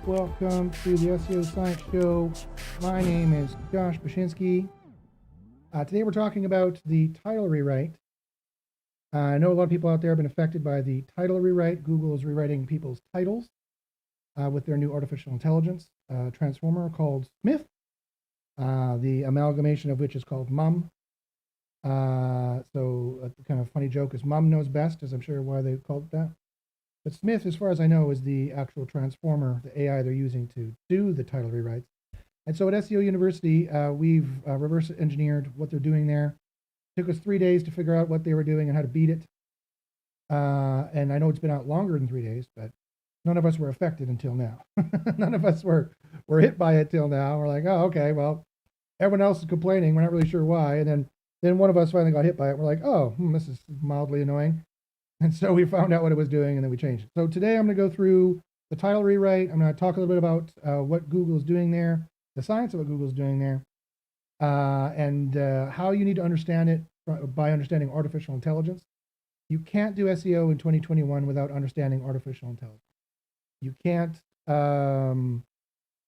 Welcome to the SEO Science Show. My name is Josh Bashinsky. Today we're talking about the title rewrite. I know a lot of people out there have been affected by the title rewrite. Google is rewriting people's titles with their new artificial intelligence transformer called Smith, the amalgamation of which is called Mum. So a kind of funny joke is Mum knows best, as I'm sure why they called it that. But Smith, as far as I know, is the actual transformer, the AI they're using to do the title rewrites. And so at SEO University, we've reverse engineered what they're doing there. It took us 3 days to figure out what they were doing and how to beat it. And I know it's been out longer than 3 days, but none of us were affected until now. None of us were hit by it till now. We're like, oh, okay, well, everyone else is complaining. We're not really sure why. And then one of us finally got hit by it. We're like, oh, this is mildly annoying. And so we found out what it was doing and then we changed it. So today I'm going to go through the title rewrite. I'm going to talk a little bit about what Google is doing there, the science of what Google is doing there, and how you need to understand it by understanding artificial intelligence. You can't do SEO in 2021 without understanding artificial intelligence. You can't,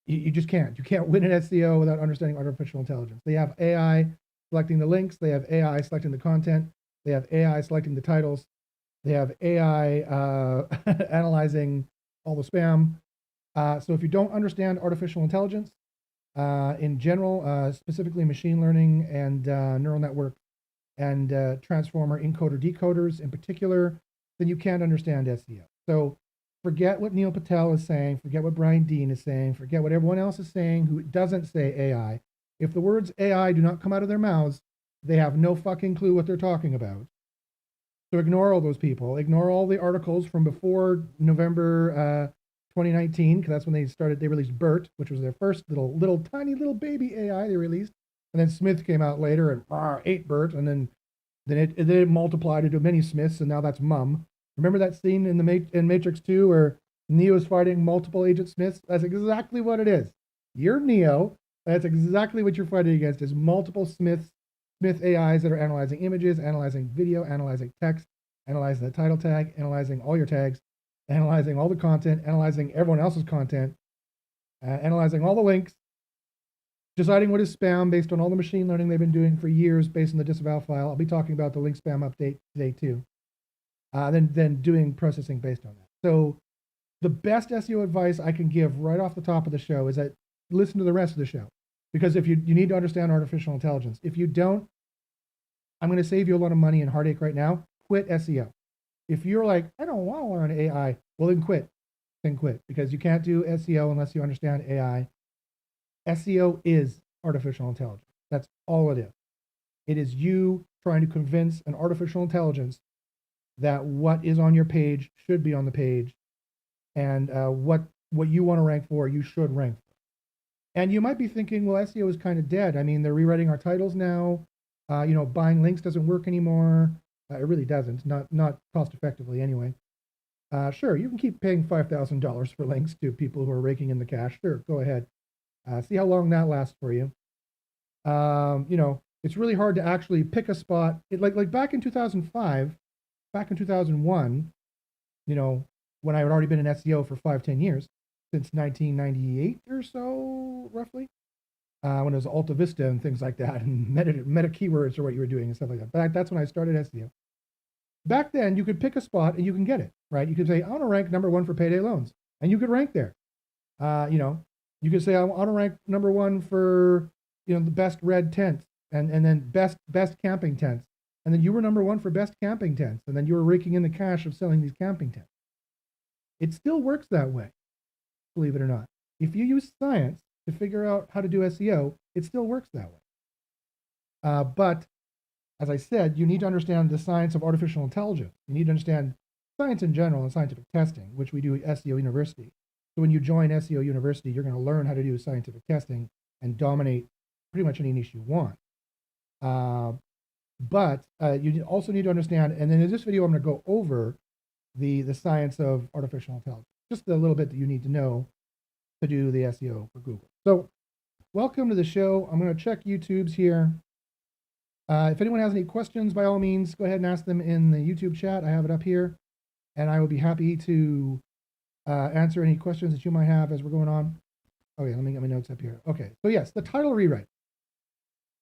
you just can't. You can't win an SEO without understanding artificial intelligence. They have AI selecting the links. They have AI selecting the content. They have AI selecting the titles. They have AI analyzing all the spam. So if you don't understand artificial intelligence in general, specifically machine learning and neural network and transformer encoder decoders in particular, then you can't understand SEO. So forget what Neil Patel is saying, forget what Brian Dean is saying, forget what everyone else is saying who doesn't say AI. If the words AI do not come out of their mouths, they have no fucking clue what they're talking about. So ignore all those people. Ignore all the articles from before November 2019, because that's when they released BERT, which was their first tiny little baby AI they released. And then Smith came out later and ate BERT, and then it multiplied into many Smiths, and now that's Mum. Remember that scene in Matrix 2 where Neo is fighting multiple Agent Smiths? That's exactly what it is. You're Neo. That's exactly what you're fighting against, is multiple Smith AIs that are analyzing images, analyzing video, analyzing text, analyzing the title tag, analyzing all your tags, analyzing all the content, analyzing everyone else's content, analyzing all the links, deciding what is spam based on all the machine learning they've been doing for years based on the disavow file. I'll be talking about the link spam update today too. Then doing processing based on that. So the best SEO advice I can give right off the top of the show is that listen to the rest of the show. Because if you need to understand artificial intelligence. If you don't, I'm going to save you a lot of money and heartache right now. Quit SEO. If you're like, I don't want to learn AI, well, then quit. Then quit, because you can't do SEO unless you understand AI. SEO is artificial intelligence. That's all it is. It is you trying to convince an artificial intelligence that what is on your page should be on the page, and what you want to rank for, you should rank for. And you might be thinking, well, SEO is kind of dead. I mean, they're rewriting our titles now. Buying links doesn't work anymore. It really doesn't, not cost effectively anyway. Sure, you can keep paying $5,000 for links to people who are raking in the cash. Sure, go ahead. See how long that lasts for you. It's really hard to actually pick a spot. Like back in 2005, back in 2001, when I had already been in SEO for 5-10 years, since 1998 or so, roughly, when it was Alta Vista and things like that, and meta keywords are what you were doing and stuff like that. But that's when I started SEO. Back then, you could pick a spot and you can get it, right? You could say, I want to rank #1 for payday loans, and you could rank there. You could say, I want to rank #1 for, the best red tents, and then best camping tents. And then you were #1 for best camping tents, and then you were raking in the cash of selling these camping tents. It still works that way, believe it or not. If you use science to figure out how to do SEO, it still works that way. But as I said, you need to understand the science of artificial intelligence. You need to understand science in general and scientific testing, which we do at SEO University. So when you join SEO University, you're going to learn how to do scientific testing and dominate pretty much any niche you want. But you also need to understand, and then in this video, I'm going to go over the science of artificial intelligence, just a little bit that you need to know to do the SEO for Google. So welcome to the show. I'm going to check YouTube's here. If anyone has any questions, by all means, go ahead and ask them in the YouTube chat. I have it up here, and I will be happy to answer any questions that you might have as we're going on. Okay, let me get my notes up here. Okay, so yes, the title rewrite.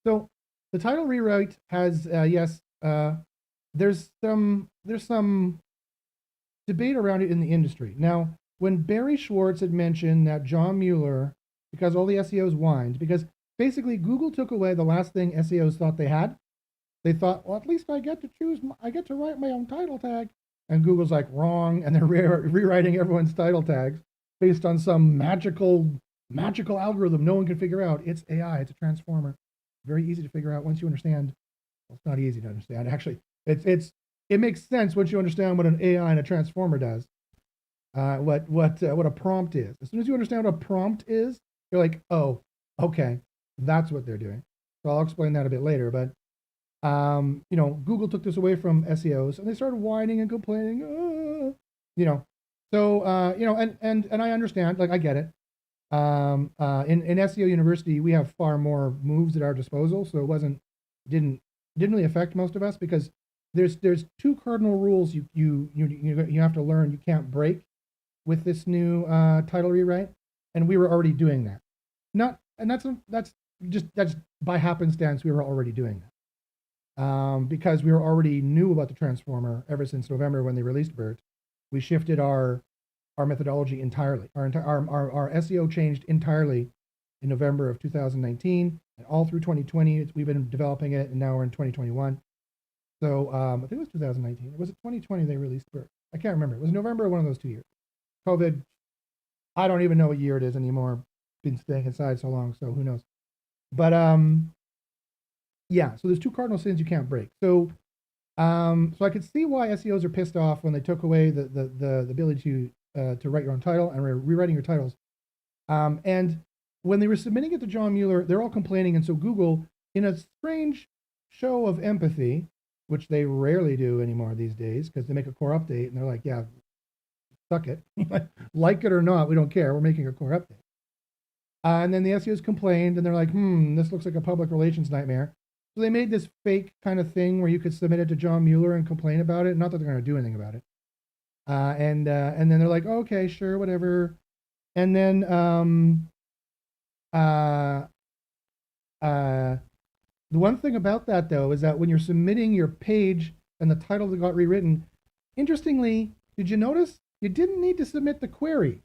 So the title rewrite has there's some debate around it in the industry. Now, when Barry Schwartz had mentioned that John Mueller, because all the SEOs whined, because basically Google took away the last thing SEOs thought they had. They thought, well, at least I get to write my own title tag. And Google's like, wrong, and they're rewriting everyone's title tags based on some magical algorithm no one can figure out. It's AI, it's a transformer. Very easy to figure out once you understand. Well, it's not easy to understand. Actually, it makes sense once you understand what an AI and a transformer does. What a prompt is. As soon as you understand what a prompt is, you're like, oh, okay, that's what they're doing. So I'll explain that a bit later. But Google took this away from SEOs, and they started whining and complaining. And I understand, like I get it. In SEO University, we have far more moves at our disposal, so didn't really affect most of us because there's two cardinal rules you have to learn. You can't break with this new title rewrite, and we were already doing that. That's by happenstance we were already doing that. Because we already knew about the transformer ever since November when they released BERT. We shifted our methodology entirely. Our SEO changed entirely in November of 2019, and all through 2020 we've been developing it, and now we're in 2021. So I think it was 2019. Was it 2020 they released BERT? I can't remember. It was November or one of those 2 years. COVID. I don't even know what year it is anymore. Been staying inside so long, so who knows? But yeah. So there's two cardinal sins you can't break. So I could see why SEOs are pissed off when they took away the ability to write your own title and rewriting your titles. And when they were submitting it to John Mueller, they're all complaining, and so Google, in a strange show of empathy, which they rarely do anymore these days, because they make a core update and they're like, yeah, suck it, like it or not, we don't care. We're making a core update. And then the SEOs complained, and they're like, this looks like a public relations nightmare. So they made this fake kind of thing where you could submit it to John Mueller and complain about it. Not that they're going to do anything about it. And then they're like, okay, sure, whatever. And then the one thing about that, though, is that when you're submitting your page and the title that got rewritten, interestingly, did you notice you didn't need to submit the query?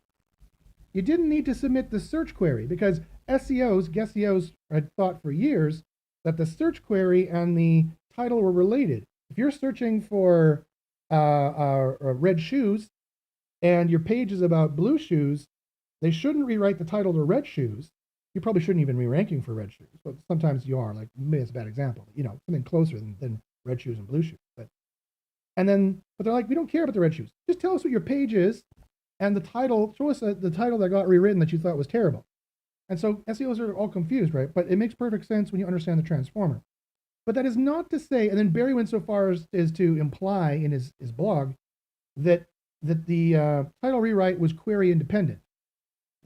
You didn't need to submit the search query because SEOs had thought for years that the search query and the title were related. If you're searching for red shoes and your page is about blue shoes, they shouldn't rewrite the title to red shoes. You probably shouldn't even be ranking for red shoes, but sometimes you are. Like, maybe it's a bad example, something closer than red shoes and blue shoes. But they're like, we don't care about the red shoes. Just tell us what your page is and the title. Show us the title that got rewritten that you thought was terrible. And so SEOs are all confused, right? But it makes perfect sense when you understand the transformer. But that is not to say, and then Barry went so far as to imply in his blog that the title rewrite was query independent.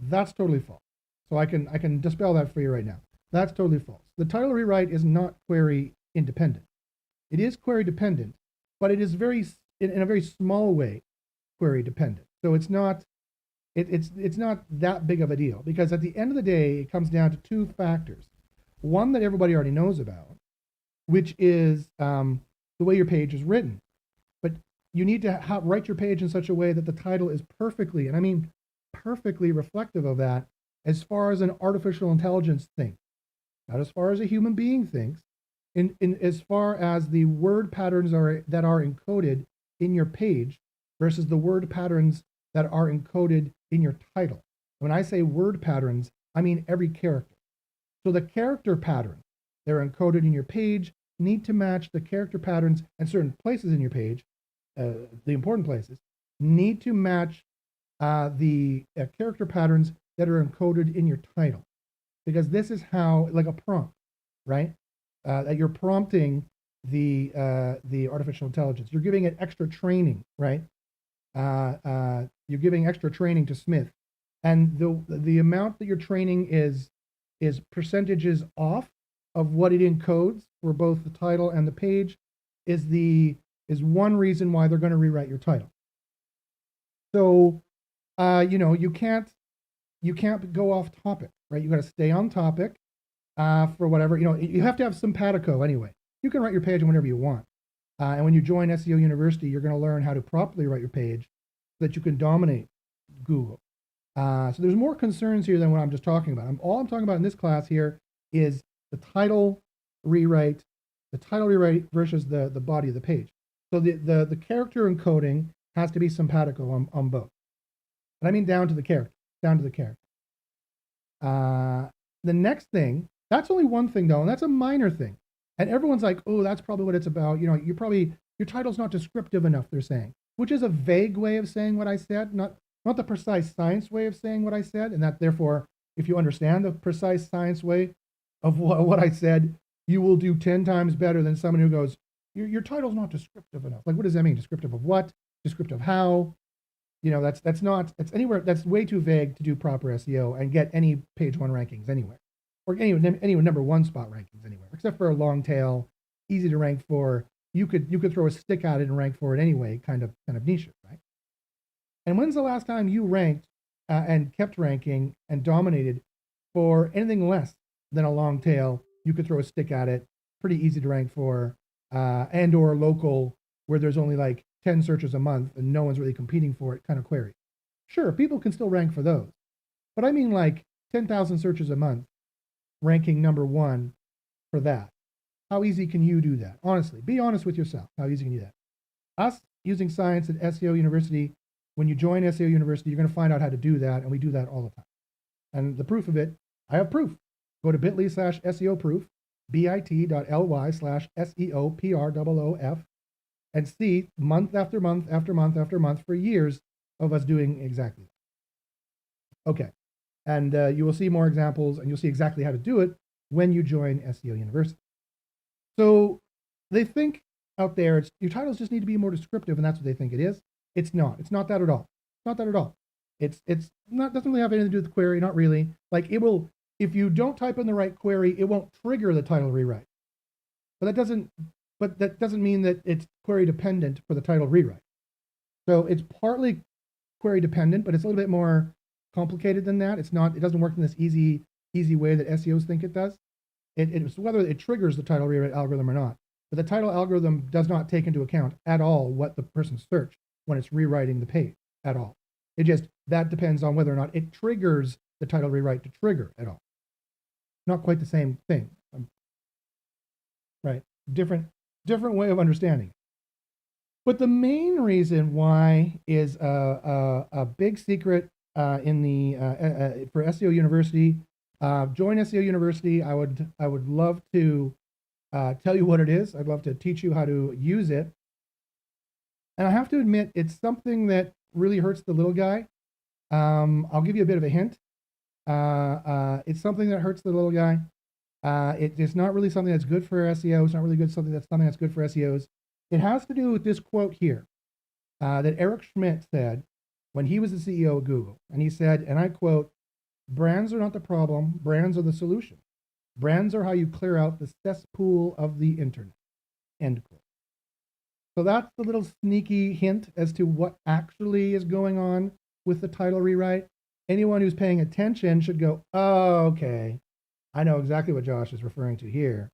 That's totally false. So I can dispel that for you right now. That's totally false. The title rewrite is not query independent. It is query dependent, but it is in a very small way query dependent. So it's not that big of a deal, because at the end of the day, it comes down to two factors. One that everybody already knows about, which is the way your page is written. But you need to write your page in such a way that the title is perfectly, and I mean perfectly, reflective of that as far as an artificial intelligence thinks, not as far as a human being thinks, in as far as the word patterns that are encoded in your page versus the word patterns that are encoded in your title. When I say word patterns, I mean every character. So the character patterns that are encoded in your page need to match the character patterns, and certain places in your page, the important places, need to match the character patterns that are encoded in your title. Because this is how, like a prompt, right? That you're prompting the artificial intelligence. You're giving it extra training, right? You're giving extra training to Smith, and the amount that you're training is percentages off of what it encodes for both the title and the page is one reason why they're going to rewrite your title. So you can't go off topic, right? You got to stay on topic for whatever, you have to have simpatico anyway. You can write your page whenever you want. And when you join SEO University, you're going to learn how to properly write your page so that you can dominate Google. So there's more concerns here than what I'm just talking about. All I'm talking about in this class here is the title rewrite versus the body of the page. So the character encoding has to be simpatico on both. And I mean down to the character. The next thing, that's only one thing though, and that's a minor thing. And everyone's like, oh, that's probably what it's about. Your title's not descriptive enough, they're saying, which is a vague way of saying what I said, not the precise science way of saying what I said. And that therefore, if you understand the precise science way of what I said, you will do 10 times better than someone who goes, your title's not descriptive enough. Like, what does that mean? Descriptive of what? Descriptive how? That's anywhere, that's way too vague to do proper SEO and get any page one rankings anywhere, or any number one spot rankings anywhere, except for a long tail, easy to rank for. You could throw a stick at it and rank for it anyway, kind of niche, right? And when's the last time you ranked and kept ranking and dominated for anything less than a long tail? You could throw a stick at it, pretty easy to rank for, and or local, where there's only like 10 searches a month and no one's really competing for it kind of query. Sure, people can still rank for those. But I mean like 10,000 searches a month, ranking number one for that. How easy can you do that? Honestly, be honest with yourself. How easy can you do that? Us using science at SEO University, when you join SEO University, you're going to find out how to do that, and we do that all the time. And the proof of it, I have proof. Go to bit.ly/SEO proof, bit.ly/SEO PROOF, and see month after month after month after month for years of us doing exactly that. Okay, and you will see more examples, and you'll see exactly how to do it when you join SEO University. So they think out there, your titles just need to be more descriptive, and that's what they think it is. It's not. It's not that at all. It's not that at all. It's not, doesn't really have anything to do with the query, not really. Like, it will, if you don't type in the right query, it won't trigger the title rewrite. But that doesn't mean that it's query dependent for the title rewrite. So it's partly query dependent, but it's a little bit more complicated than that. It doesn't work in this easy way that SEOs think it does. It's whether it triggers the title rewrite algorithm or not. But the title algorithm does not take into account at all what the person searched when it's rewriting the page at all. That depends on whether or not it triggers the title rewrite to trigger at all. Not quite the same thing, right? Different way of understanding. But the main reason why is a big secret in the for SEO University. Join SEO University. I would love to tell you what it is. I'd love to teach you how to use it. And I have to admit, it's something that really hurts the little guy. I'll give you a bit of a hint. It's something that hurts the little guy. It's not really something that's good for SEO. It's not really something that's good for SEOs. It has to do with this quote here that Eric Schmidt said when he was the CEO of Google. And he said, and I quote, "Brands are not the problem, brands are the solution. Brands are how you clear out the cesspool of the internet." End quote. So that's the little sneaky hint as to what actually is going on with the title rewrite. Anyone who's paying attention should go, oh, okay, I know exactly what Josh is referring to here.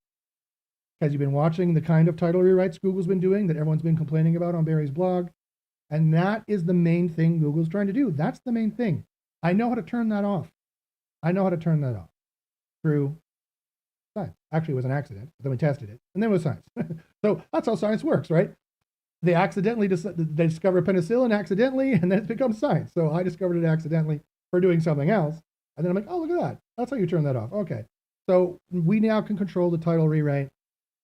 Because you've been watching the kind of title rewrites Google's been doing that everyone's been complaining about on Barry's blog. And that is the main thing Google's trying to do. That's the main thing. I know how to turn that off. Through science. Actually, it was an accident. Then we tested it. And then it was science. So that's how science works, right? They discover penicillin accidentally, and then it becomes science. So I discovered it accidentally for doing something else. And then I'm like, oh, look at that. That's how you turn that off. Okay. So we now can control the title rewrite.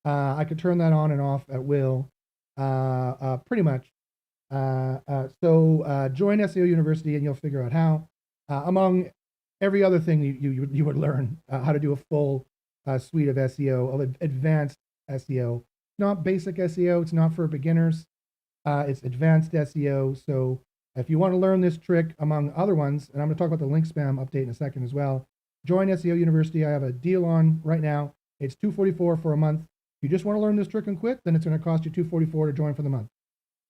I could turn that on and off at will, pretty much. So join SEO University and you'll figure out how. Among every other thing you would learn how to do a full suite of SEO, of advanced SEO. Not basic SEO. It's not for beginners. It's advanced SEO. So if you want to learn this trick, among other ones, and I'm going to talk about the link spam update in a second as well, join SEO University. I have a deal on right now. It's $244 for a month. If you just want to learn this trick and quit, then it's going to cost you $244 to join for the month.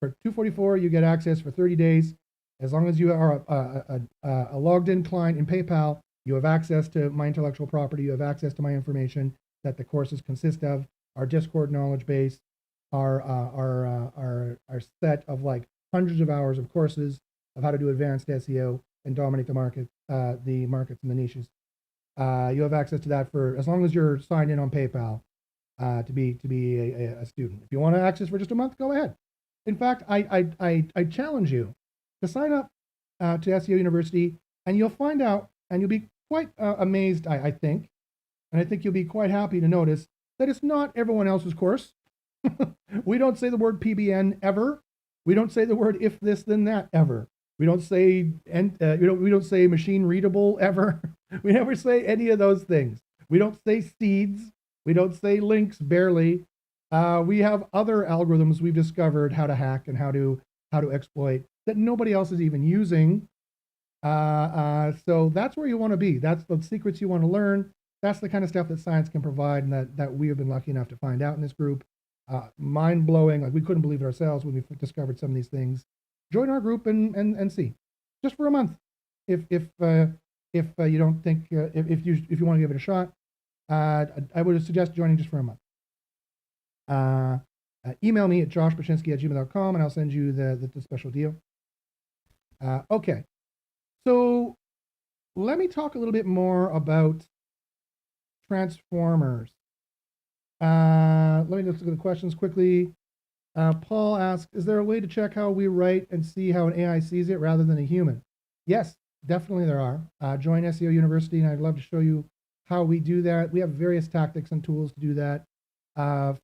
For $244, you get access for 30 days. As long as you are a logged in client in PayPal, you have access to my intellectual property, you have access to my information that the courses consist of, our Discord knowledge base, our set of like hundreds of hours of courses of how to do advanced SEO and dominate the markets and the niches. You have access to that for as long as you're signed in on PayPal to be a student. If you want to access for just a month, go ahead. In fact, I challenge you to sign up to SEO University, and you'll find out, and you'll be quite amazed, I think, and I think you'll be quite happy to notice that it's not everyone else's course. We don't say the word PBN ever. We don't say the word if this then that ever. We don't say we don't say machine readable ever. We never say any of those things. We don't say seeds. We don't say links barely. We have other algorithms we've discovered how to hack and how to exploit that nobody else is even using. So that's where you want to be. That's the secrets you want to learn. That's the kind of stuff that science can provide, and that we have been lucky enough to find out in this group. Mind blowing. Like we couldn't believe it ourselves when we discovered some of these things. Join our group and see, just for a month. If you don't think if you want to give it a shot, I would suggest joining just for a month. Email me at joshbachynski@gmail.com and I'll send you the special deal. Okay, so let me talk a little bit more about transformers. Let me just look at the questions quickly. Paul asks, is there a way to check how we write and see how an AI sees it rather than a human? Yes, definitely there are. Join SEO University and I'd love to show you how we do that. We have various tactics and tools to do that,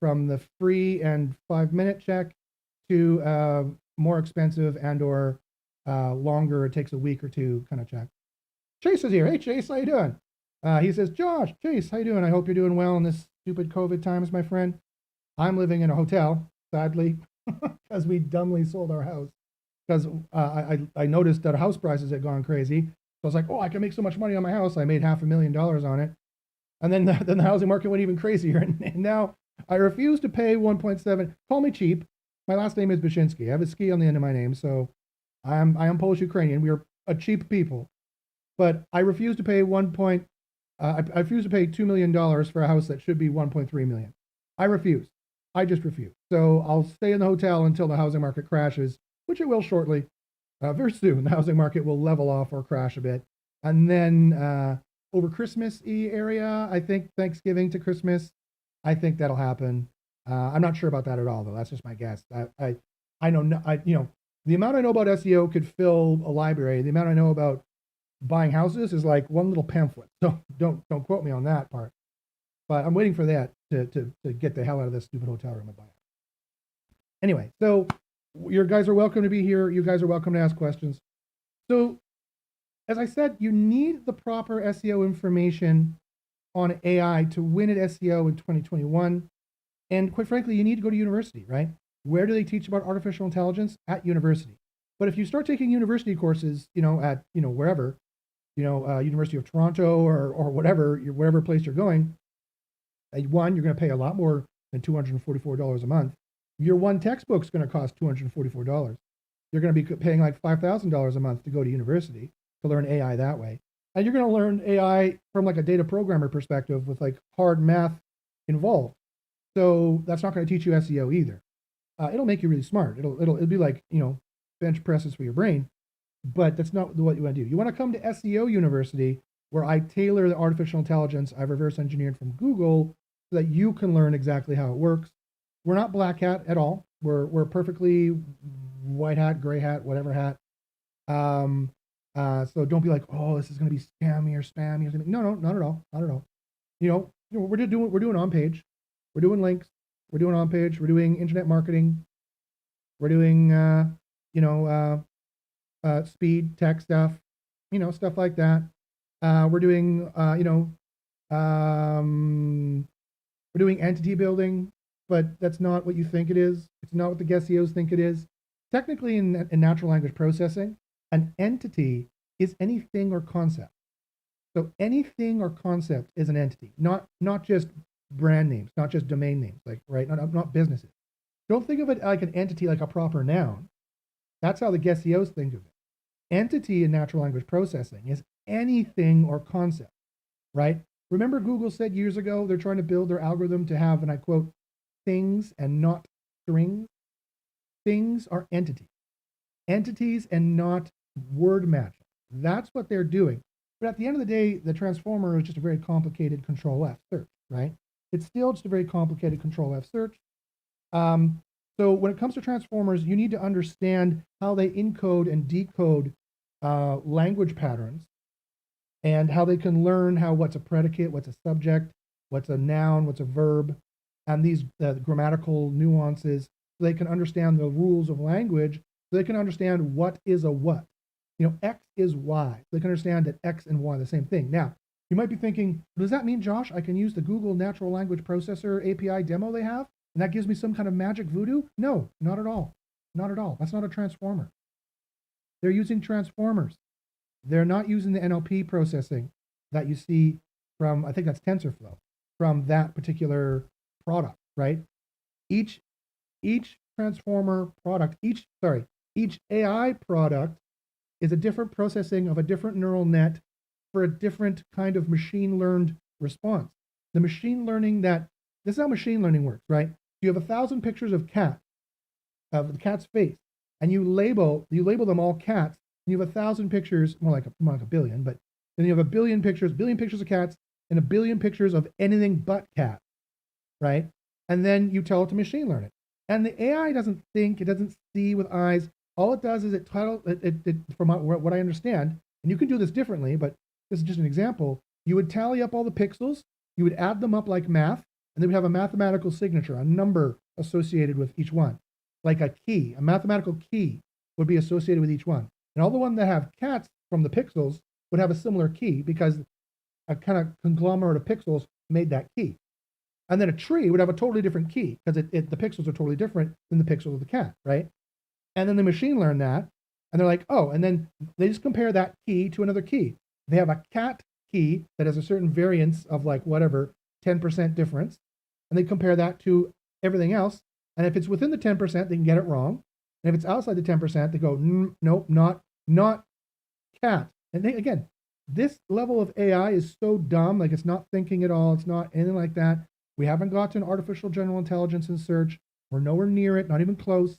from the free and 5-minute check to more expensive and or longer, it takes a week or two kind of check. Chase is here. Hey Chase, how you doing? He says, Josh, Chase, how you doing? I hope you're doing well in this stupid COVID times, my friend. I'm living in a hotel, sadly, because we dumbly sold our house. Because I noticed that house prices had gone crazy. So I was like, oh, I can make so much money on my house. I made $500,000 on it. And then the housing market went even crazier. And now I refuse to pay 1.7. Call me cheap. My last name is Bachynski. I have a ski on the end of my name. So I am Polish Ukrainian. We are a cheap people. But I refuse to pay I refuse to pay $2 million for a house that should be 1.3 million. I refuse. I just refuse. So I'll stay in the hotel until the housing market crashes, which it will shortly. Very soon, the housing market will level off or crash a bit. And then over Christmas-y area, I think Thanksgiving to Christmas, I think that'll happen. I'm not sure about that at all, though. That's just my guess. I know, the amount I know about SEO could fill a library. The amount I know about buying houses is like one little pamphlet. So don't quote me on that part. But I'm waiting for that to get the hell out of this stupid hotel room and buy it. Anyway, so you guys are welcome to be here. You guys are welcome to ask questions. So as I said, you need the proper SEO information on AI to win at SEO in 2021. And quite frankly, you need to go to university, right? Where do they teach about artificial intelligence? At university. But if you start taking university courses, at, wherever, University of Toronto or wherever place you're going, one, you're going to pay a lot more than $244 a month. Your one textbook's going to cost $244. You're going to be paying like $5,000 a month to go to university to learn AI that way. And you're going to learn AI from like a data programmer perspective with like hard math involved. So that's not going to teach you SEO either. It'll make you really smart. It'll be like, bench presses for your brain, but that's not what you want to do. You want to come to SEO University, where I tailor the artificial intelligence I've reverse engineered from Google so that you can learn exactly how it works. We're not black hat at all. We're perfectly white hat, gray hat, whatever hat. So don't be like, oh, this is going to be scammy or spammy or something. No, not at all. Not at all. We're doing on page. We're doing links. We're doing on page. We're doing internet marketing. We're doing, speed, tech stuff, stuff like that. We're doing, we're doing entity building, but that's not what you think it is. It's not what the SEOs think it is. Technically, in natural language processing, an entity is anything or concept. So anything or concept is an entity, not just brand names, not just domain names, like, right? Not businesses. Don't think of it like an entity, like a proper noun. That's how the SEOs think of it. Entity in natural language processing is anything or concept, right? Remember Google said years ago, they're trying to build their algorithm to have, and I quote, things and not strings. Things are entities. Entities and not word matching. That's what they're doing. But at the end of the day, the transformer is just a very complicated Control F search, right? It's still just a very complicated Control F search. So when it comes to transformers, you need to understand how they encode and decode language patterns, and how they can learn what's a predicate, what's a subject, what's a noun, what's a verb, and these grammatical nuances, so they can understand the rules of language, so they can understand what is a what. X is Y. They can understand that X and Y are the same thing. Now, you might be thinking, does that mean, Josh, I can use the Google Natural Language Processor API demo they have, and that gives me some kind of magic voodoo? No, not at all. Not at all. That's not a transformer. They're using transformers. They're not using the NLP processing that you see from, I think that's TensorFlow, from that particular product, right? Each transformer product, each AI product is a different processing of a different neural net for a different kind of machine learned response. The machine learning this is how machine learning works, right? You have 1,000 pictures of the cat's face, and you label them all cats. And you have 1,000 pictures, more like a billion, but then you have a billion pictures of cats and a billion pictures of anything but cat, right? And then you tell it to machine learn it. And the AI doesn't think, it doesn't see with eyes. All it does is it from what I understand, and you can do this differently, but this is just an example. You would tally up all the pixels, you would add them up like math, and they would have a mathematical signature, a number associated with each one. Like a key, a mathematical key would be associated with each one. And all the ones that have cats from the pixels would have a similar key, because a kind of conglomerate of pixels made that key. And then a tree would have a totally different key, because the pixels are totally different than the pixels of the cat, right? And then the machine learned that, and they're like, oh, and then they just compare that key to another key. They have a cat key that has a certain variance of like whatever, 10% difference, and they compare that to everything else. And if it's within the 10%, they can get it wrong. And if it's outside the 10%, they go, nope, not cat. And again, this level of AI is so dumb, like it's not thinking at all. It's not anything like that. We haven't got to an artificial general intelligence in search. We're nowhere near it, not even close.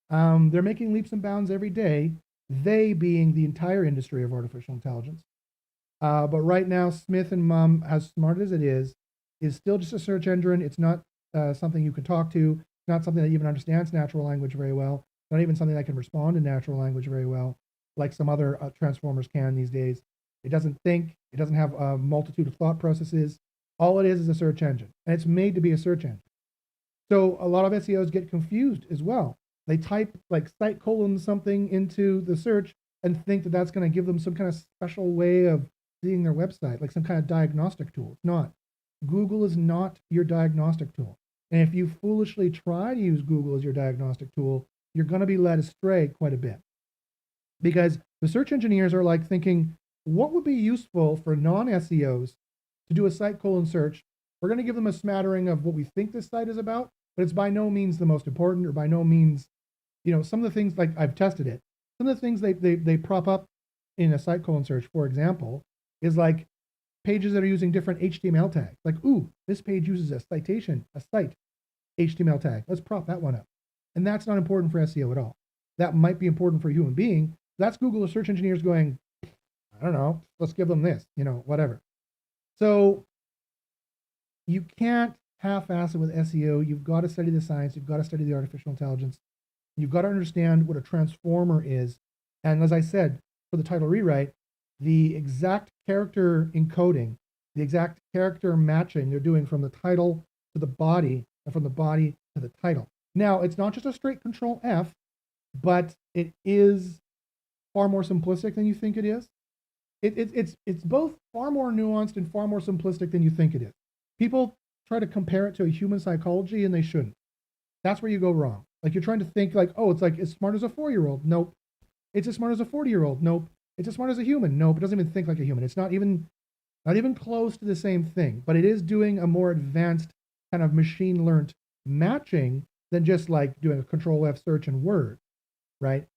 They're making leaps and bounds every day, they being the entire industry of artificial intelligence. But right now, Smith and Mum, as smart as it is still just a search engine. It's not something you can talk to. It's not something that even understands natural language very well. Not even something that can respond in natural language very well, like some other transformers can these days. It doesn't think. It doesn't have a multitude of thought processes. All it is a search engine, and it's made to be a search engine. So a lot of SEOs get confused as well. They type like site : something into the search and think that that's going to give them some kind of special way of seeing their website, like some kind of diagnostic tool. It's not. Google is not your diagnostic tool. And if you foolishly try to use Google as your diagnostic tool, you're going to be led astray quite a bit. Because the search engineers are like thinking, what would be useful for non-SEOs to do a site : search? We're going to give them a smattering of what we think this site is about, but it's by no means the most important, or by no means, some of the things, like I've tested it. Some of the things they prop up in a site : search, for example, is like pages that are using different HTML tags. Like, ooh, this page uses a site HTML tag. Let's prop that one up. And that's not important for SEO at all. That might be important for a human being. That's Google or search engineers going, I don't know, let's give them this, whatever. So you can't half-ass it with SEO. You've got to study the science. You've got to study the artificial intelligence. You've got to understand what a transformer is. And as I said, for the title rewrite, the exact character encoding, the exact character matching they're doing from the title to the body, and from the body to the title. Now, it's not just a straight Control F, but it is far more simplistic than you think it is. It's both far more nuanced and far more simplistic than you think it is. People try to compare it to a human psychology, and they shouldn't. That's where you go wrong. Like, you're trying to think like, oh, it's like as smart as a 4-year-old. Nope. It's as smart as a 40-year-old. Nope. It's as smart as a human. Nope. It doesn't even think like a human. It's not even close to the same thing, but it is doing a more advanced kind of machine learned matching than just like doing a Control F search in Word, right?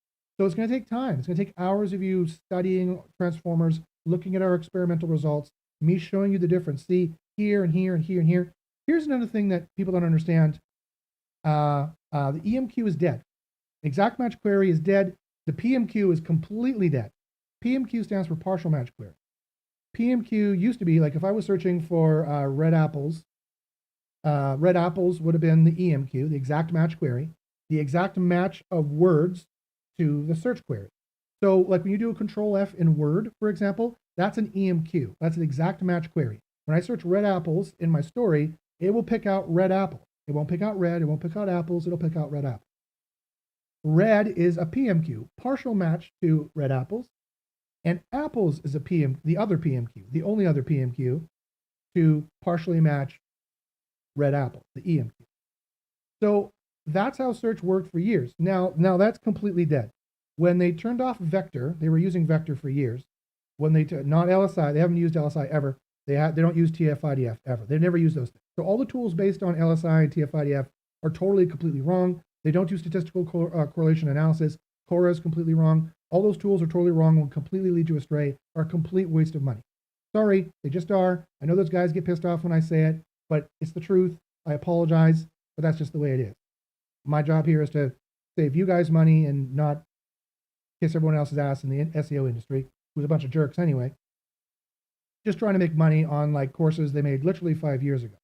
So it's going to take time. It's going to take hours of you studying transformers, looking at our experimental results, me showing you the difference. See here and here and here and here. Here's another thing that people don't understand. The EMQ is dead. Exact match query is dead. The PMQ is completely dead. PMQ stands for partial match query. PMQ used to be like if I was searching for red apples would have been the EMQ, the exact match query, the exact match of words to the search query. So like when you do a control F in Word, for example, that's an EMQ. That's an exact match query. When I search red apples in my story, it will pick out red apple. It won't pick out red. It won't pick out apples. It'll pick out red apple. Red is a PMQ, partial match to red apples. And apples is the other PMQ, the only other PMQ to partially match red apple, the EMQ. So that's how search worked for years. Now that's completely dead. When they turned off vector, they were using vector for years. When they not LSI, they haven't used LSI ever. They don't use TF-IDF ever. They've never used those things. So all the tools based on LSI and TF-IDF are totally, completely wrong. They don't do statistical correlation analysis. Cora is completely wrong. All those tools are totally wrong and will completely lead you astray, are a complete waste of money. Sorry, they just are. I know those guys get pissed off when I say it, but it's the truth. I apologize, but that's just the way it is. My job here is to save you guys money and not kiss everyone else's ass in the SEO industry, who's a bunch of jerks anyway. Just trying to make money on like courses they made literally 5 years ago.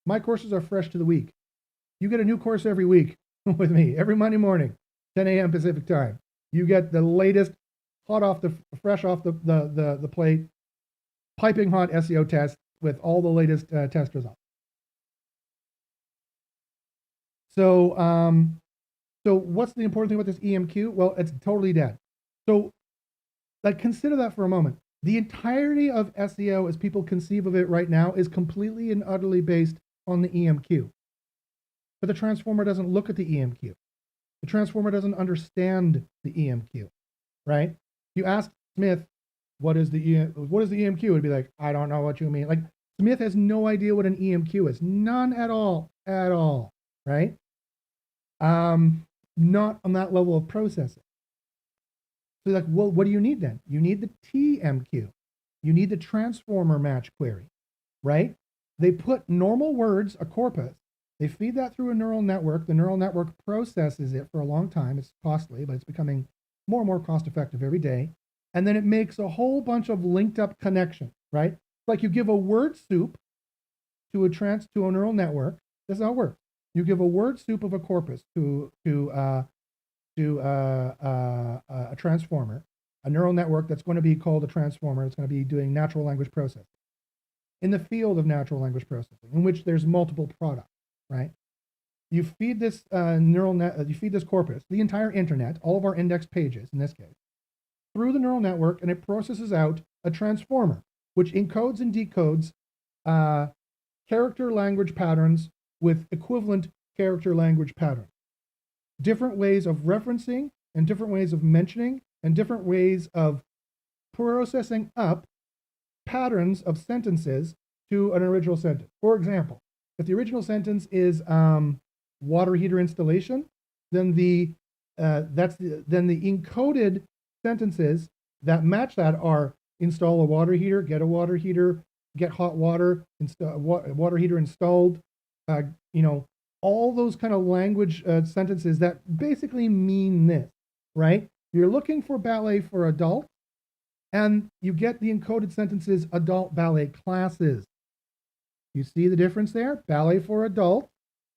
My courses are fresh to the week. You get a new course every week with me, every Monday morning, 10 a.m. Pacific time. You get the latest, fresh off the plate, piping hot SEO test with all the latest test results. So, so what's the important thing about this EMQ? Well, it's totally dead. So, like, consider that for a moment. The entirety of SEO, as people conceive of it right now, is completely and utterly based on the EMQ. But the transformer doesn't look at the EMQ. The transformer doesn't understand the EMQ, right? You ask Smith, what is the EMQ? It'd be like, I don't know what you mean. Like, Smith has no idea what an EMQ is. None at all, right? Not on that level of processing. So like, well, what do you need then? You need the TMQ. You need the transformer match query, right? They put normal words, a corpus, they feed that through a neural network. The neural network processes it for a long time. It's costly, but it's becoming more and more cost effective every day. And then it makes a whole bunch of linked up connections, right? Like you give a word soup to a neural network. This is how it works. You give a word soup of a corpus to a transformer, a neural network that's going to be called a transformer. It's going to be doing natural language processing in the field of natural language processing, in which there's multiple products, right? You feed this you feed this corpus, the entire internet, all of our index pages in this case, through the neural network, and it processes out a transformer, which encodes and decodes character language patterns with equivalent character language patterns. Different ways of referencing and different ways of mentioning and different ways of processing up patterns of sentences to an original sentence. For example, if the original sentence is water heater installation, then the encoded sentences that match that are install a water heater, get hot water, water heater installed, all those kind of language sentences that basically mean this, right? You're looking for ballet for adults, and you get the encoded sentences adult ballet classes. You see the difference there? Ballet for adults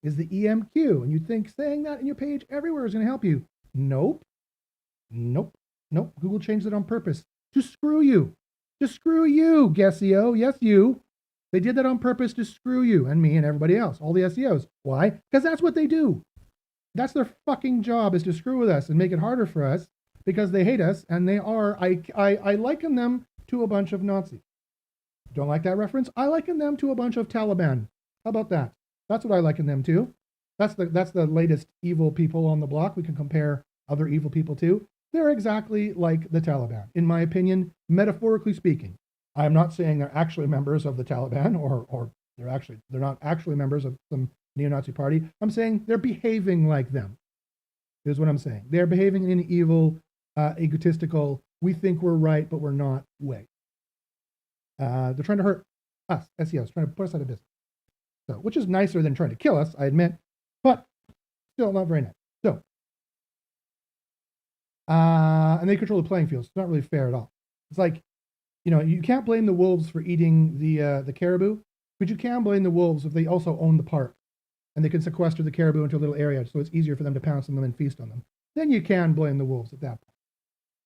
is the EMQ, and you think saying that in your page everywhere is going to help you. Nope. Google changed it on purpose to screw you. To screw you, SEO. Yes, you. They did that on purpose to screw you and me and everybody else, all the SEOs. Why? Because that's what they do. That's their fucking job, is to screw with us and make it harder for us because they hate us, and they are, I liken them to a bunch of Nazis. Don't like that reference? I liken them to a bunch of Taliban. How about that? That's what I liken them to. That's the latest evil people on the block we can compare other evil people to. They're exactly like the Taliban, in my opinion, metaphorically speaking. I'm not saying they're actually members of the Taliban or they're not actually members of some neo-Nazi party. I'm saying they're behaving like them, is what I'm saying. They're behaving in an evil, egotistical, we think we're right, but we're not way. They're trying to hurt us, SEOs, trying to put us out of business. So, which is nicer than trying to kill us, I admit, but still not very nice. So, and they control the playing field. So it's not really fair at all. It's like, you can't blame the wolves for eating the caribou, but you can blame the wolves if they also own the park and they can sequester the caribou into a little area so it's easier for them to pounce on them and feast on them. Then you can blame the wolves at that point.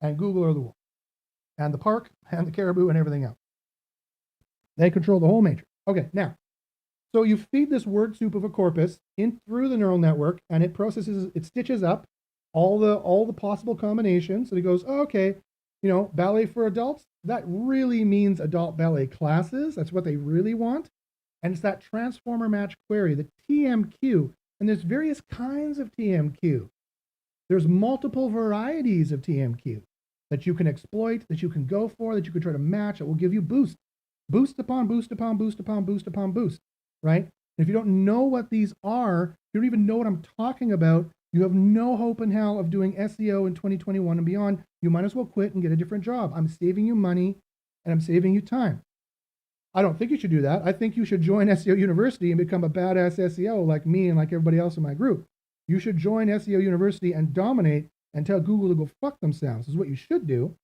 And Google are the wolves. And the park and the caribou and everything else. They control the whole matrix. Okay, now, so you feed this word soup of a corpus in through the neural network, and it processes, it stitches up all the possible combinations. And it goes, oh, okay, ballet for adults, that really means adult ballet classes. That's what they really want. And it's that transformer match query, the TMQ. And there's various kinds of TMQ. There's multiple varieties of TMQ that you can exploit, that you can go for, that you can try to match. It will give you boost upon boost upon boost upon boost upon boost, right? And if you don't know what these are, you don't even know what I'm talking about, you have no hope in hell of doing SEO in 2021 and beyond. You might as well quit and get a different job. I'm saving you money and I'm saving you time. I don't think you should do that. I think you should join SEO University and become a badass SEO like me and like everybody else in my group. You should join SEO University and dominate and tell Google to go fuck themselves. This is what you should do.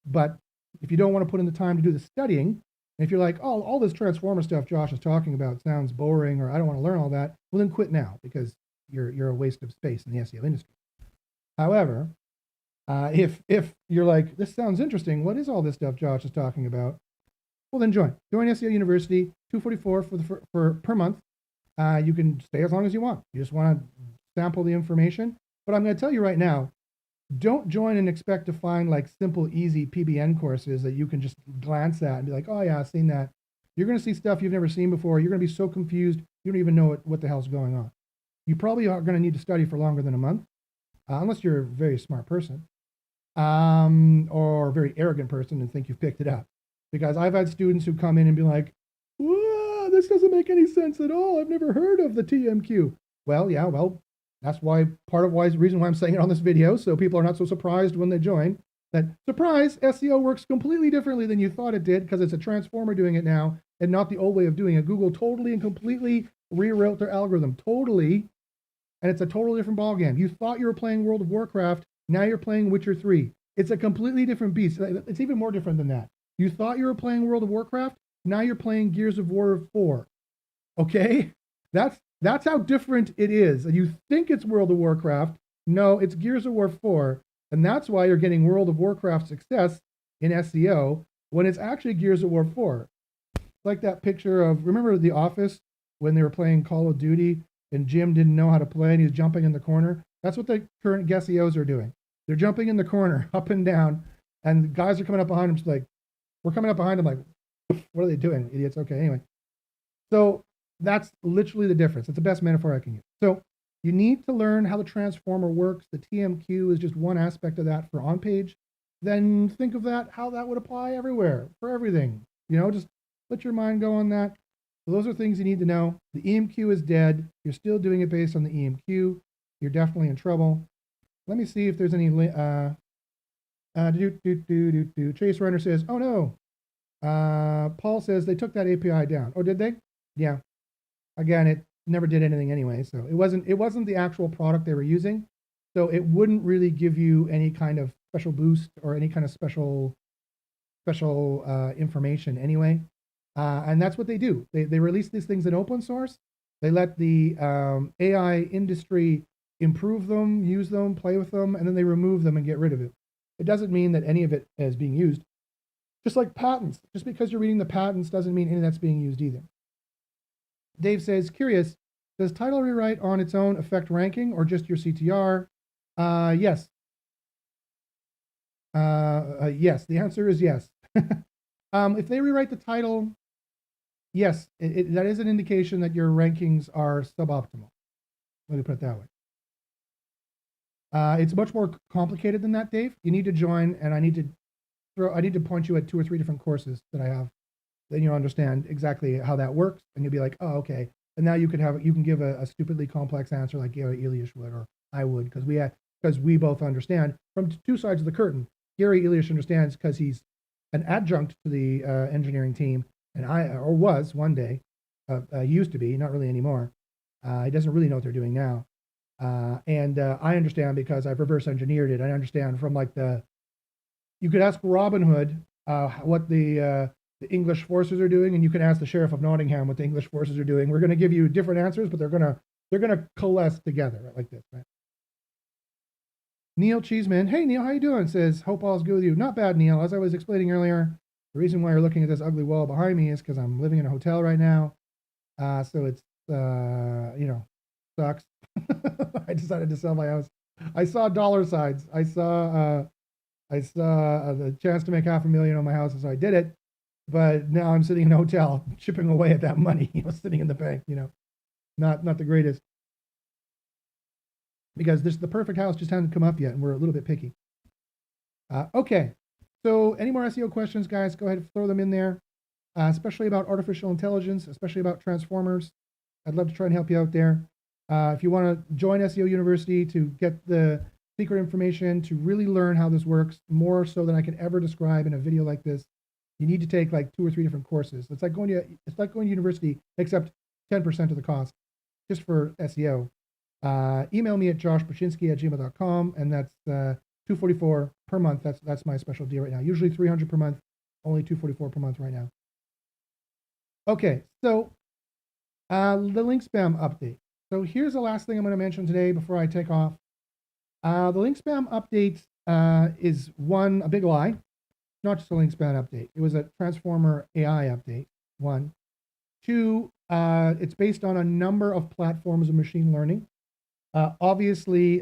But if you don't want to put in the time to do the studying, and if you're like, oh, all this transformer stuff Josh is talking about sounds boring, or I don't want to learn all that, well, then quit now, because you're a waste of space in the SEO industry. However, if you're like, this sounds interesting, what is all this stuff Josh is talking about? Well, then join SEO University, $244 for per month. You can stay as long as you want. You just want to sample the information. But I'm going to tell you right now, don't join and expect to find like simple, easy PBN courses that you can just glance at and be like, oh yeah, I've seen that. You're going to see stuff you've never seen before. You're going to be so confused, you don't even know what the hell's going on. You probably are going to need to study for longer than a month, unless you're a very smart person or a very arrogant person and think you've picked it up. Because I've had students who come in and be like, whoa, this doesn't make any sense at all. I've never heard of the TMQ. Well, yeah, that's why reason why I'm saying it on this video, so people are not so surprised when they join. That surprise, SEO works completely differently than you thought it did, because it's a transformer doing it now and not the old way of doing it. Google totally and completely rewrote their algorithm, totally, and it's a totally different ballgame. You thought you were playing World of Warcraft, now you're playing Witcher 3. It's a completely different beast. It's even more different than that. You thought you were playing World of Warcraft, now you're playing Gears of War 4. Okay? That's how different it is. And you think it's World of Warcraft. No, it's Gears of War 4. And that's why you're getting World of Warcraft success in SEO when it's actually Gears of War 4. It's like that picture of, remember The Office when they were playing Call of Duty and Jim didn't know how to play and he was jumping in the corner? That's what the current SEOs are doing. They're jumping in the corner, up and down, and the guys are coming up behind them just like, we're coming up behind them like, what are they doing, idiots? Okay, anyway. So that's literally the difference. It's the best metaphor I can use. So you need to learn how the transformer works. The TMQ is just one aspect of that for on-page. Then think of that, how that would apply everywhere, for everything. Just let your mind go on that. So those are things you need to know. The EMQ is dead. You're still doing it based on the EMQ. You're definitely in trouble. Let me see if there's any, Chase Runner says, oh no. Paul says they took that API down. Oh, did they? Yeah. Again, it never did anything anyway, so it wasn't the actual product they were using, so it wouldn't really give you any kind of special boost or any kind of special information anyway. And that's what they do. They release these things in open source. They let the AI industry improve them, use them, play with them, and then they remove them and get rid of it. It doesn't mean that any of it is being used. Just like patents. Just because you're reading the patents doesn't mean any of that's being used either. Dave says, curious, does title rewrite on its own affect ranking or just your CTR? Yes. Yes, the answer is yes. If they rewrite the title, yes, that is an indication that your rankings are suboptimal. Let me put it that way. It's much more complicated than that, Dave. You need to join, and I need to point you at 2 or 3 different courses that I have. Then you'll understand exactly how that works, and you'll be like, oh, okay. And now you can give a stupidly complex answer like Gary Elias would, or I would, because because we both understand from two sides of the curtain. Gary Eliash understands because he's an adjunct to the engineering team, and or was one day, used to be, not really anymore. He doesn't really know what they're doing now. And I understand because I've reverse engineered it. I understand from like you could ask Robin Hood what the English forces are doing, and you can ask the Sheriff of Nottingham what the English forces are doing. We're going to give you different answers, but they're going to coalesce together, right, like this, right? Neil Cheeseman, hey Neil, how you doing? Says, hope all's good with you. Not bad, Neil. As I was explaining earlier, the reason why you're looking at this ugly wall behind me is because I'm living in a hotel right now. So it's, sucks. I decided to sell my house. I saw dollar signs. I saw the chance to make $500,000 on my house, and so I did it. But now I'm sitting in a hotel, chipping away at that money, sitting in the bank, not the greatest. Because this the perfect house just hasn't come up yet, and we're a little bit picky. Okay, so any more SEO questions, guys? Go ahead and throw them in there, especially about artificial intelligence, especially about transformers. I'd love to try and help you out there. If you want to join SEO University to get the secret information, to really learn how this works, more so than I can ever describe in a video like this, you need to take like 2 or 3 different courses. It's like going to university, except 10% of the cost, just for SEO. Email me at joshbachynski@gmail.com, and that's $244 per month. That's my special deal right now. Usually $300 per month, only $244 per month right now. Okay, so the link spam update. So here's the last thing I'm going to mention today before I take off. The link spam update is a big lie, not just a link spam update. It was a Transformer AI update, 1. 2, it's based on a number of platforms of machine learning. Obviously,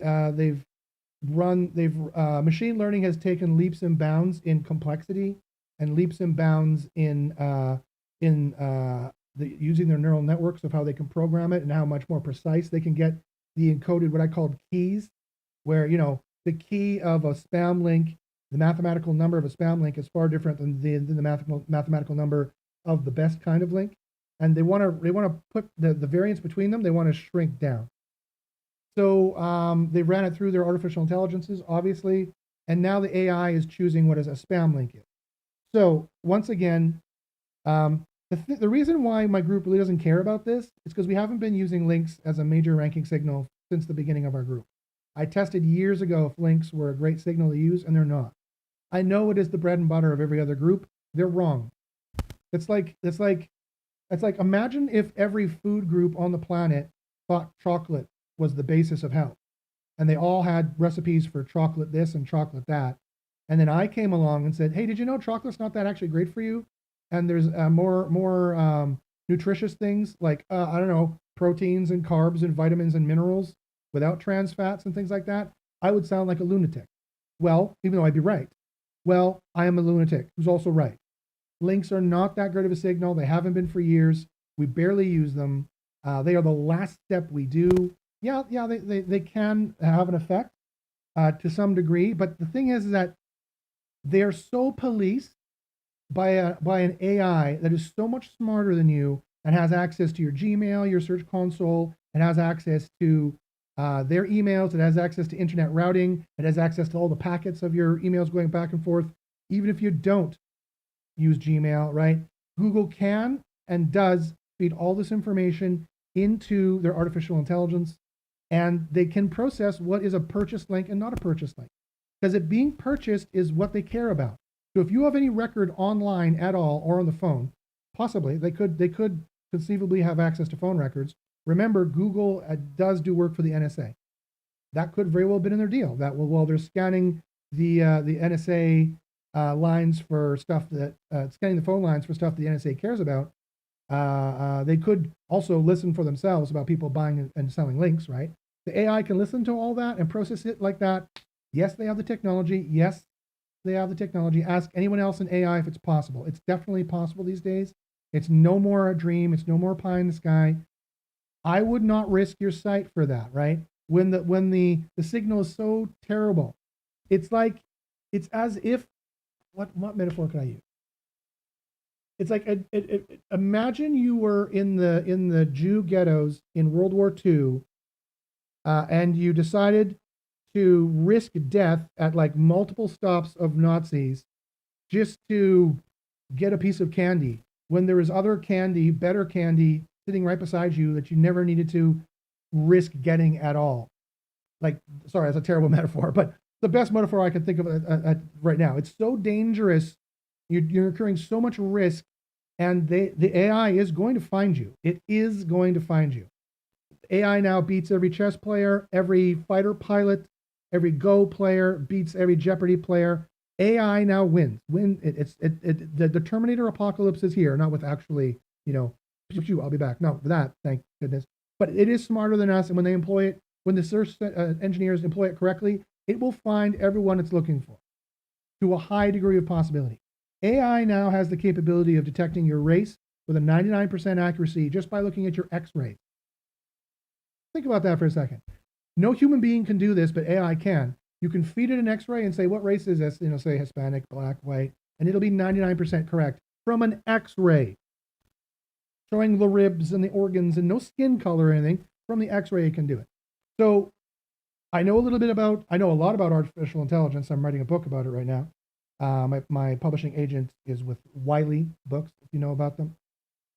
machine learning has taken leaps and bounds in complexity and leaps and bounds in using their neural networks of how they can program it and how much more precise they can get the encoded, what I called keys, where, the key of a spam link, the mathematical number of a spam link is far different than the mathematical number of the best kind of link. And they want to put the variance between them, they want to shrink down. So they ran it through their artificial intelligences, obviously, and now the AI is choosing what is a spam link is. So once again, the reason why my group really doesn't care about this is because we haven't been using links as a major ranking signal since the beginning of our group. I tested years ago if links were a great signal to use, and they're not. I know it is the bread and butter of every other group. They're wrong. It's like imagine if every food group on the planet thought chocolate was the basis of health, and they all had recipes for chocolate this and chocolate that. And then I came along and said, hey, did you know chocolate's not that actually great for you? And there's more nutritious things like, I don't know, proteins and carbs and vitamins and minerals without trans fats and things like that. I would sound like a lunatic. Well, even though I'd be right. Well, I am a lunatic who's also right. Links are not that great of a signal. They haven't been for years. We barely use them. They are the last step we do. Yeah, they can have an effect to some degree, but the thing is that they're so policed by an AI that is so much smarter than you and has access to your Gmail, your search console, it has access to their emails, it has access to internet routing, it has access to all the packets of your emails going back and forth, even if you don't use Gmail, right? Google can and does feed all this information into their artificial intelligence, and they can process what is a purchase link and not a purchase link, because it being purchased is what they care about. So if you have any record online at all or on the phone, possibly they could conceivably have access to phone records. Remember, Google does do work for the NSA. That could very well have been in their deal. That will, while they're scanning the NSA lines for stuff that scanning the phone lines for stuff the NSA cares about, they could also listen for themselves about people buying and selling links, right? The AI can listen to all that and process it like that. Yes, they have the technology. Yes, they have the technology. Ask anyone else in AI if it's possible. It's definitely possible these days. It's no more a dream. It's no more pie in the sky. I would not risk your site for that, right? When the signal is so terrible, it's as if, what metaphor could I use? It's like imagine you were in the Jew ghettos in World War II, and you decided to risk death at like multiple stops of Nazis just to get a piece of candy when there is other candy, better candy sitting right beside you that you never needed to risk getting at all. Like, sorry, that's a terrible metaphor, but the best metaphor I can think of right now. It's so dangerous. You're incurring so much risk, and the AI is going to find you. It is going to find you. AI now beats every chess player, every fighter pilot, every Go player, beats every Jeopardy player. AI now wins. The Terminator apocalypse is here, not with actually, I'll be back. Not with that, thank goodness. But it is smarter than us, and when they employ it, when the search engineers employ it correctly, it will find everyone it's looking for to a high degree of possibility. AI now has the capability of detecting your race with a 99% accuracy just by looking at your X-rays. Think about that for a second. No human being can do this, but AI can. You can feed it an X-ray and say, what race is this? Say Hispanic, black, white, and it'll be 99% correct from an X-ray, showing the ribs and the organs and no skin color or anything. From the X-ray, it can do it. So I know a lot about artificial intelligence. I'm writing a book about it right now. My publishing agent is with Wiley Books, if you know about them.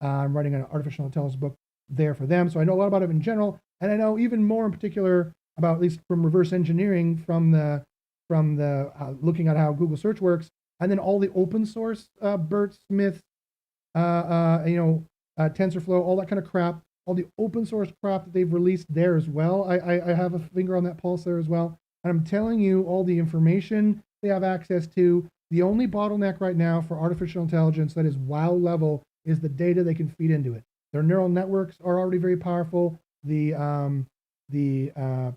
I'm writing an artificial intelligence book there for them. So I know a lot about it in general. And I know even more in particular about, at least from reverse engineering, from the looking at how Google search works, and then all the open source BERT, Smith, TensorFlow, all that kind of crap, all the open source crap that they've released there as well. I have a finger on that pulse there as well. And I'm telling you, all the information they have access to, the only bottleneck right now for artificial intelligence that is wow level is the data they can feed into it. Their neural networks are already very powerful. The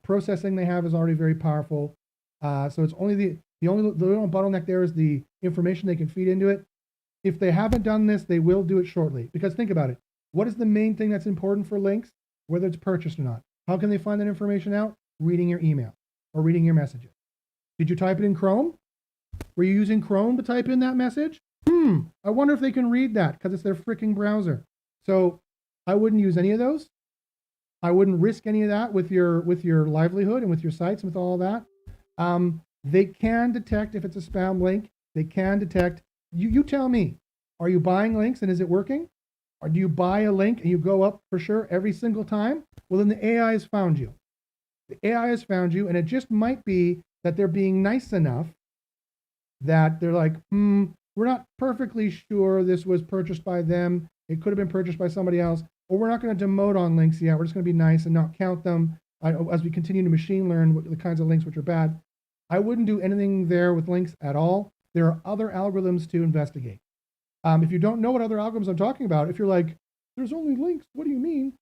processing they have is already very powerful. So it's only the only bottleneck there is the information they can feed into it. If they haven't done this, they will do it shortly. Because think about it. What is the main thing that's important for links, whether it's purchased or not? How can they find that information out? Reading your email or reading your messages. Did you type it in Chrome? Were you using Chrome to type in that message? I wonder if they can read that because it's their freaking browser. So I wouldn't use any of those. I wouldn't risk any of that with your livelihood and with your sites and with all of that. They can detect if it's a spam link. They can detect. You tell me, are you buying links and is it working? Or do you buy a link and you go up for sure every single time? Well, then the AI has found you. The AI has found you, and it just might be that they're being nice enough that they're like, we're not perfectly sure this was purchased by them. It could have been purchased by somebody else. Or we're not going to demote on links yet. We're just going to be nice and not count them as we continue to machine learn the kinds of links which are bad. I wouldn't do anything there with links at all. There are other algorithms to investigate. If you don't know what other algorithms I'm talking about, if you're like, there's only links, what do you mean?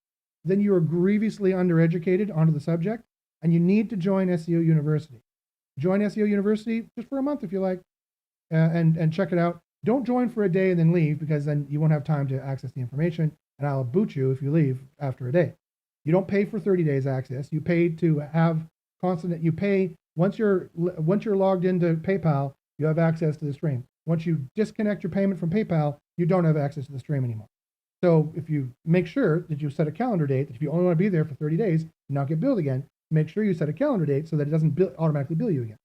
Then you are grievously undereducated onto the subject, and you need to join SEO University. Join SEO University just for a month if you like, and check it out. Don't join for a day and then leave, because then you won't have time to access the information, and I'll boot you if you leave after a day. You don't pay for 30 days access. You pay to have constant. You pay once you're logged into PayPal. You have access to the stream. Once you disconnect your payment from PayPal, you don't have access to the stream anymore. So if you make sure that you set a calendar date, that if you only want to be there for 30 days and not get billed again, make sure you set a calendar date so that it doesn't automatically bill you again.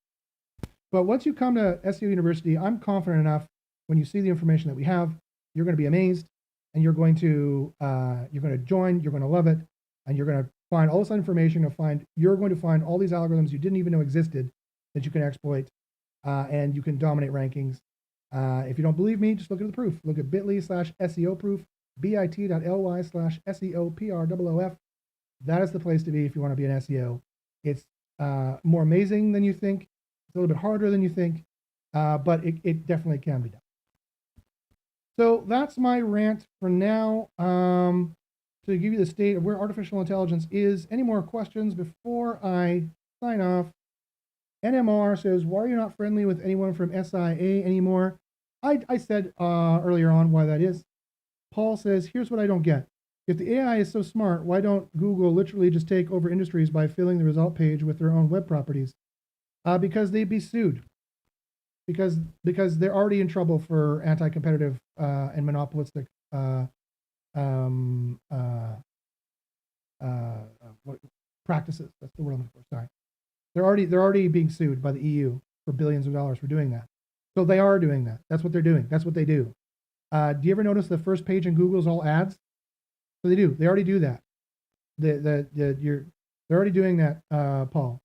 But once you come to SEO University, I'm confident enough when you see the information that we have, you're going to be amazed, and you're going to join, you're going to love it, and you're going to find all this information. You're going to find all these algorithms you didn't even know existed that you can exploit, and you can dominate rankings. If you don't believe me, just look at the proof. Look at bit.ly/SEO proof, bit.ly/SEO_PROOF. That is the place to be if you want to be an SEO. It's more amazing than you think. It's a little bit harder than you think, but it definitely can be done. So that's my rant for now. To give you the state of where artificial intelligence is. Any more questions before I sign off? NMR says, why are you not friendly with anyone from SIA anymore? I said earlier on why that is. Paul says, here's what I don't get. If the AI is so smart, why don't Google literally just take over industries by filling the result page with their own web properties? Because they'd be sued. Because they're already in trouble for anti-competitive and monopolistic practices. That's the word I'm looking for, sorry. They're already being sued by the EU for billions of dollars for doing that. So they are doing that. That's what they're doing. That's what they do. Do you ever notice the first page in Google is all ads? So they do. They already do that. They're already doing that, Paul.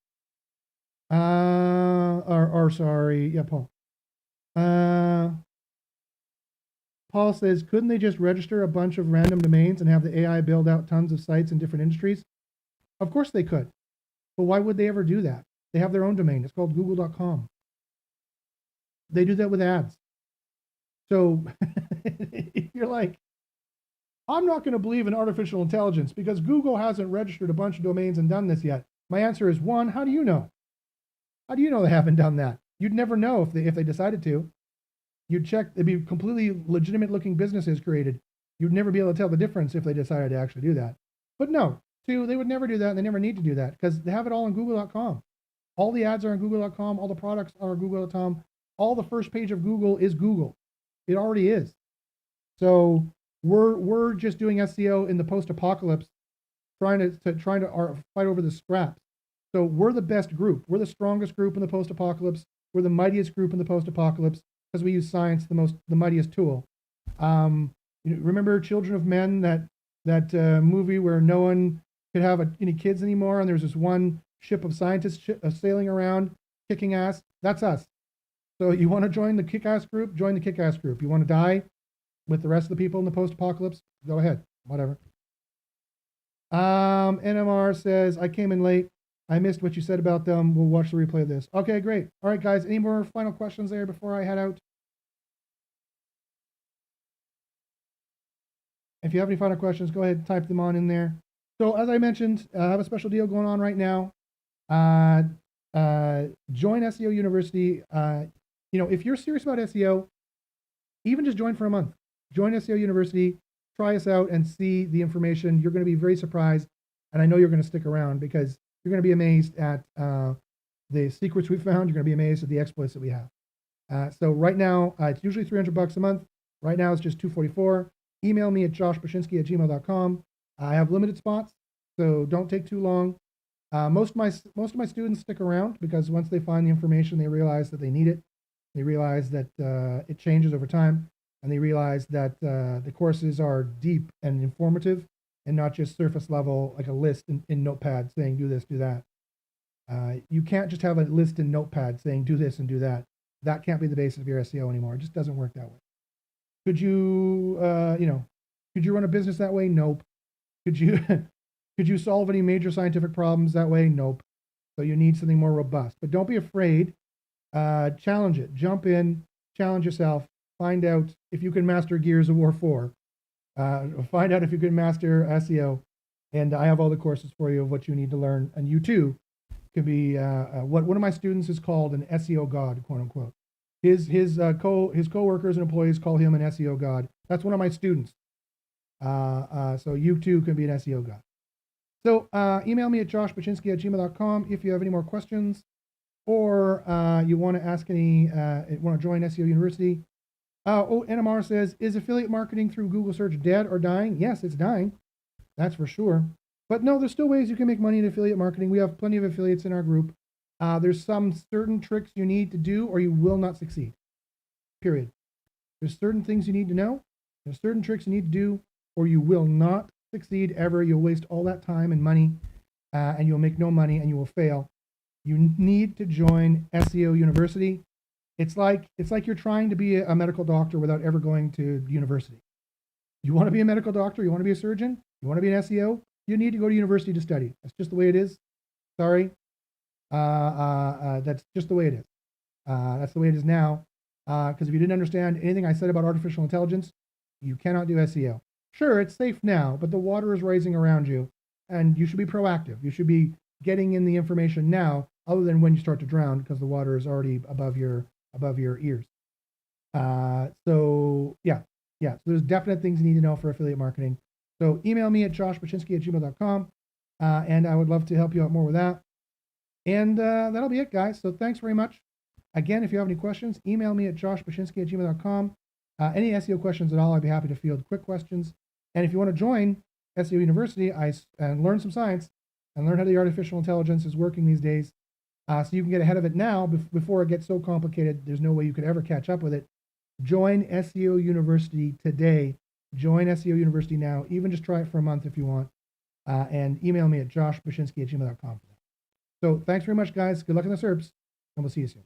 Or sorry, yeah, Paul. Paul says, couldn't they just register a bunch of random domains and have the AI build out tons of sites in different industries? Of course they could. But why would they ever do that? They have their own domain. It's called google.com. They do that with ads. So if you're like, I'm not going to believe in artificial intelligence because Google hasn't registered a bunch of domains and done this yet. My answer is one, how do you know? How do you know they haven't done that? You'd never know if they decided to. You'd check, it'd be completely legitimate looking businesses created. You'd never be able to tell the difference if they decided to actually do that. But no, two, they would never do that and they never need to do that because they have it all on google.com. All the ads are on google.com, all the products are on google.com, all the first page of Google is Google. It already is. So we're just doing SEO in the post-apocalypse, trying to fight over the scraps. So we're the best group. We're the strongest group in the post-apocalypse. We're the mightiest group in the post-apocalypse because we use science, the mightiest tool. Remember Children of Men, that movie where no one could have any kids anymore, and there's this one ship of scientists sailing around kicking ass? That's us. So you want to join the kick-ass group? Join the kick-ass group. You want to die with the rest of the people in the post-apocalypse? Go ahead, whatever. NMR says, I came in late. I missed what you said about them. We'll watch the replay of this. Okay, great. All right, guys, any more final questions there before I head out? If you have any final questions, go ahead and type them on in there. So as I mentioned, I have a special deal going on right now. Join SEO University. If you're serious about SEO, even just join for a month. Join SEO University, try us out and see the information. You're going to be very surprised. And I know you're going to stick around because you're going to be amazed at the secrets we found. You're going to be amazed at the exploits that we have. So right now, it's usually $300 a month. Right now, it's just $244. Email me at joshbachynski@gmail.com. I have limited spots, so don't take too long. Most of my students stick around because once they find the information, they realize that they need it. They realize that it changes over time, and they realize that the courses are deep and informative and not just surface level, like a list in Notepad saying do this, do that. You can't just have a list in Notepad saying do this and do that. That can't be the basis of your SEO anymore. It just doesn't work that way. Could you, could you run a business that way? Nope. Could you solve any major scientific problems that way? Nope. So you need something more robust. But don't be afraid. Challenge it. Jump in. Challenge yourself. Find out if you can master Gears of War 4. Find out if you can master SEO. And I have all the courses for you of what you need to learn. And you too can be what one of my students is called an SEO god, quote unquote. His coworkers and employees call him an SEO god. That's one of my students. So you too can be an SEO god. So email me at joshbachynski@gmail.com if you have any more questions, or you want to ask want to join SEO University. NMR says, is affiliate marketing through Google search dead or dying? Yes, it's dying. That's for sure. But no, there's still ways you can make money in affiliate marketing. We have plenty of affiliates in our group. There's some certain tricks you need to do or you will not succeed, period. There's certain things you need to know. There's certain tricks you need to do or you will not succeed ever. You'll waste all that time and money and you'll make no money and you will fail. You need to join SEO University. It's like you're trying to be a medical doctor without ever going to university. You want to be a medical doctor? You want to be a surgeon? You want to be an SEO? You need to go to university to study. That's just the way it is. Sorry. That's just the way it is. That's the way it is now. Because if you didn't understand anything I said about artificial intelligence, you cannot do SEO. Sure, it's safe now, but the water is rising around you, and you should be proactive. You should be getting in the information now, other than when you start to drown, because the water is already above your ears. So so there's definite things you need to know for affiliate marketing. So email me at joshbachynski@gmail.com, and I would love to help you out more with that. And that'll be it, guys. So thanks very much. Again, if you have any questions, email me at joshbachynski@gmail.com. Any SEO questions at all, I'd be happy to field quick questions. And if you want to join SEO University and learn some science and learn how the artificial intelligence is working these days, So you can get ahead of it now before it gets so complicated. There's no way you could ever catch up with it. Join SEO University today. Join SEO University now. Even just try it for a month if you want. And email me at joshbashinsky@gmail.com. So thanks very much, guys. Good luck in the SERPs, and we'll see you soon.